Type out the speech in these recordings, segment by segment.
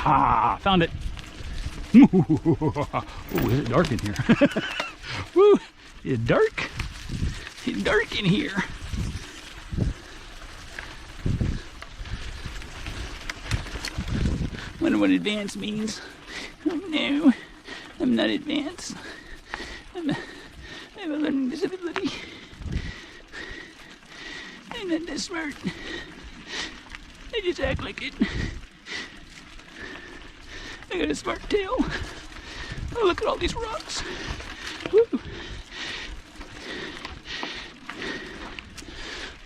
Ah, found it. Oh, is it dark in here? Woo, it's dark. It's dark in here. Wonder what advance means. Oh no, I'm not advanced. I have a learning disability. I'm not that smart. I just act like it. I got a smart tail. Oh, look at all these rocks. Woo.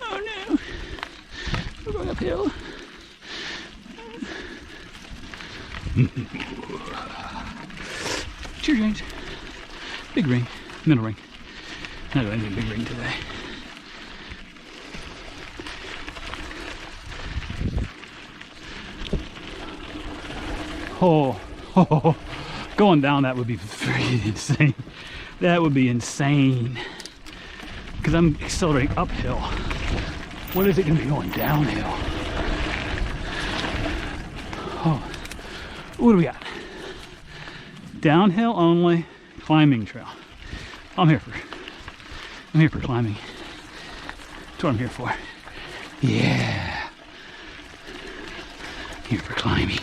Oh no. We're going uphill. Cheers, James. Big ring. Middle ring. Not doing anything big ring today. Oh, going down that would be pretty insane. That would be insane. Because I'm accelerating uphill. What is it going to be going downhill? Oh, what do we got? Downhill only climbing trail. I'm here for climbing. That's what I'm here for. Yeah. Here for climbing.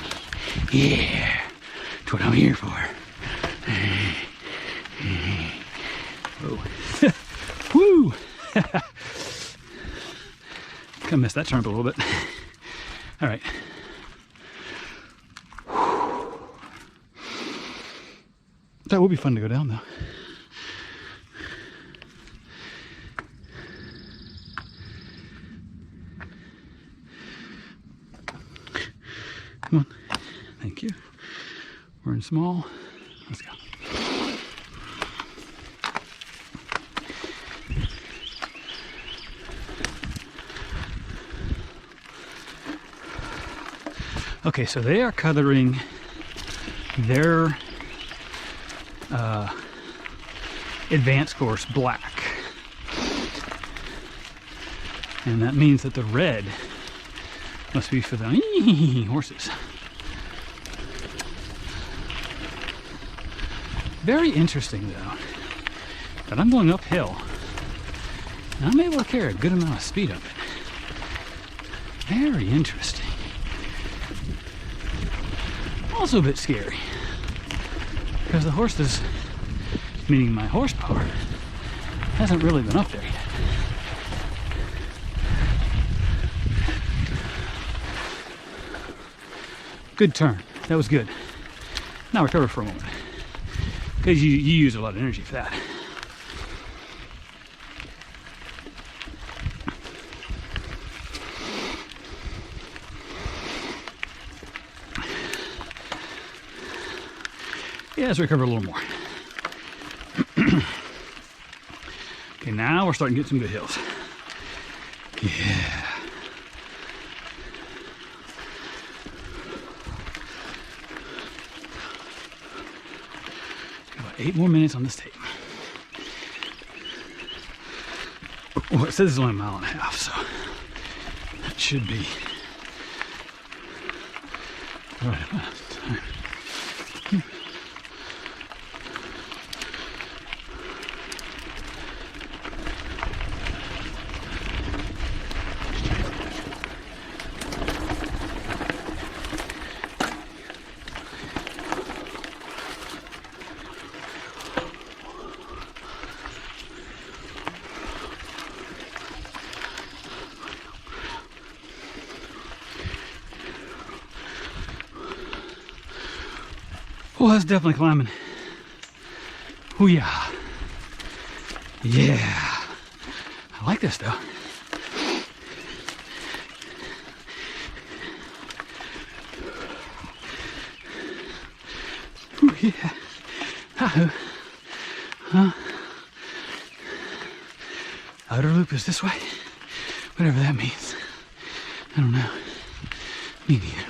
Yeah, that's what I'm here for. Oh. Woo! Kind of missed that turn a little bit. All right. That would be fun to go down though. Come on. Thank you. We're in small. Let's go. Okay, so they are coloring their advanced course black. And that means that the red must be for the horses. Very interesting though, that I'm going uphill and I'm able to carry a good amount of speed up it. Very interesting. Also a bit scary, because the horses, meaning my horsepower, hasn't really been up there yet. Good turn. That was good. Now recover for a moment, because you use a lot of energy for that. Yeah, let's recover a little more. Okay, now we're starting to get some good hills. Yeah. About 8 more minutes on this tape. Well, it says it's only 1.5 miles, so that should be right about time. Oh, that's definitely climbing. Oh yeah. Yeah. I like this though. Oh yeah. Huh? Outer loop is this way. Whatever that means. I don't know. Me neither.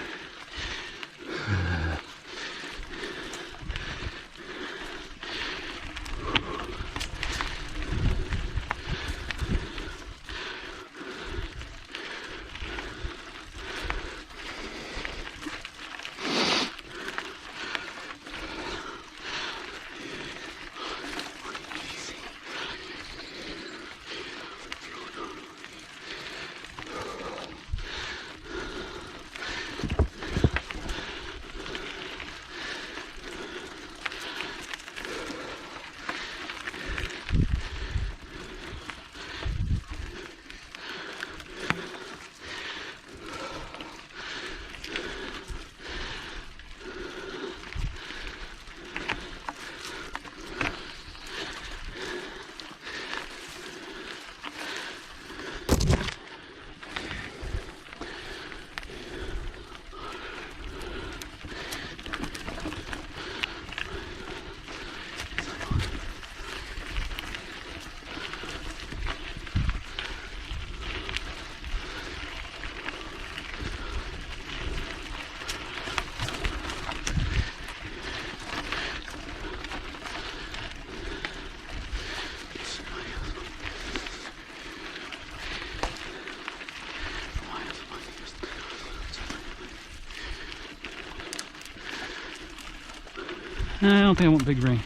I don't think I want a big ring.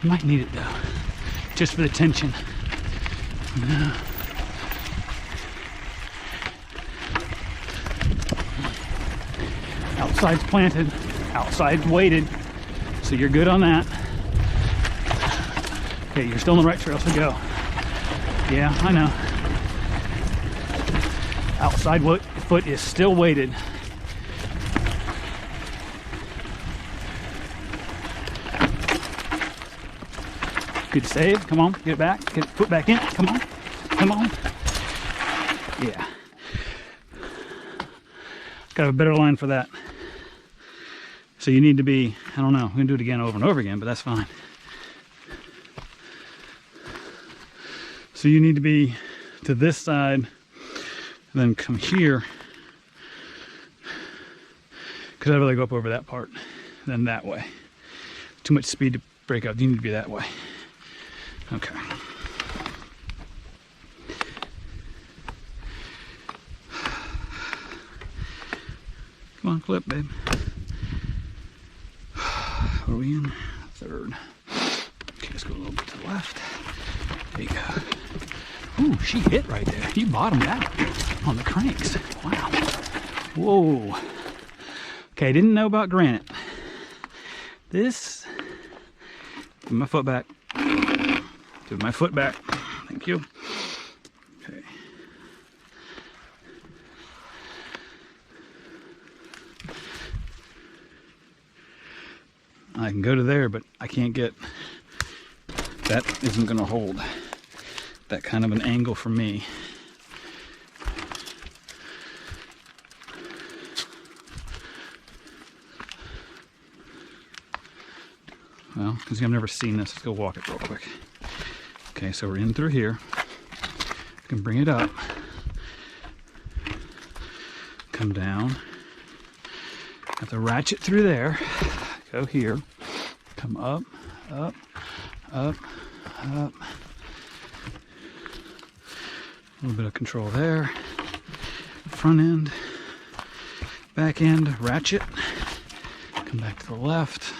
I might need it though, just for the tension. No. Outside's planted, outside's weighted, so you're good on that. Okay, you're still on the right trail, so go. Yeah, I know. Outside foot is still weighted. Good save. Come on, get it back. Get it, foot back in. Come on. Come on. Yeah. Got a better line for that. So you need to be, I don't know, we're going to do it again over and over again, but that's fine. So you need to be to this side, and then come here. Because I'd rather go up over that part than that way. Too much speed to break up. You need to be that way. Okay. Come on, clip, babe. What are we in? Third. Okay, let's go a little bit to the left. There you go. Ooh, she hit right there. You bottomed out on the cranks. Wow. Whoa. Okay, didn't know about granite. This. Give my foot back. Give my foot back. Thank you. Okay. I can go to there, but I can't get. That isn't going to hold. That kind of an angle for me. Well, because I've never seen this, let's go walk it real quick. Okay, so we're in through here. I can bring it up. Come down. Have to ratchet through there. Go here. Come up, up, up, up. A little bit of control there. Front end, back end, ratchet. Come back to the left.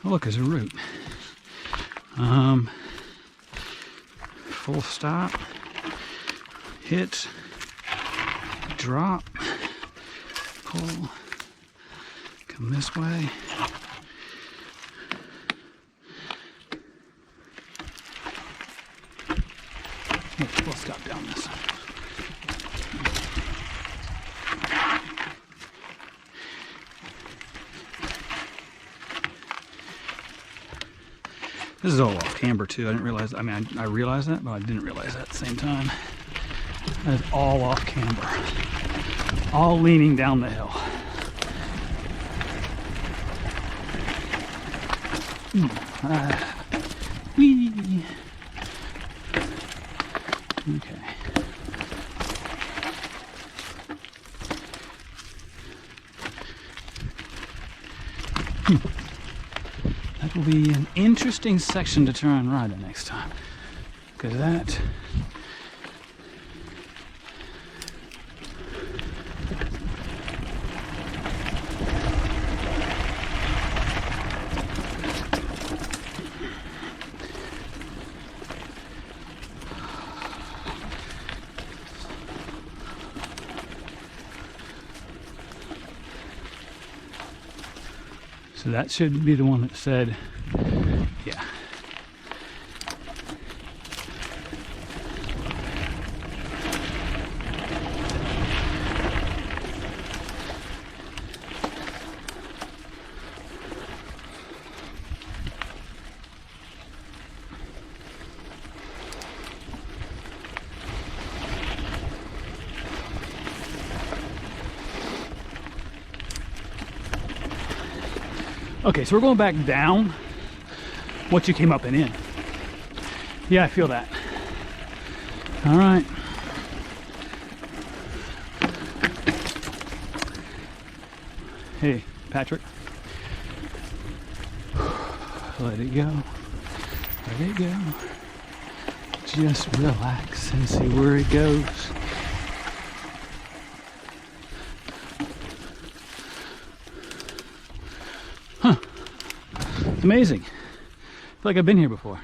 Oh, look, there's a root. Full stop. Hit. Drop. Pull. Come this way. We'll stop down this side. This is all off camber too. I didn't realize. I mean, I realized that, but I didn't realize that at the same time. That is all off camber. All leaning down the hill. Whee. Okay. That will be an interesting section to try and ride the next time. Because that... So that should be the one that said, yeah. Okay, so we're going back down what you came up and in. Yeah, I feel that. All right. Hey, Patrick. Let it go. Let it go. Just relax and see where it goes. Amazing. I feel like I've been here before.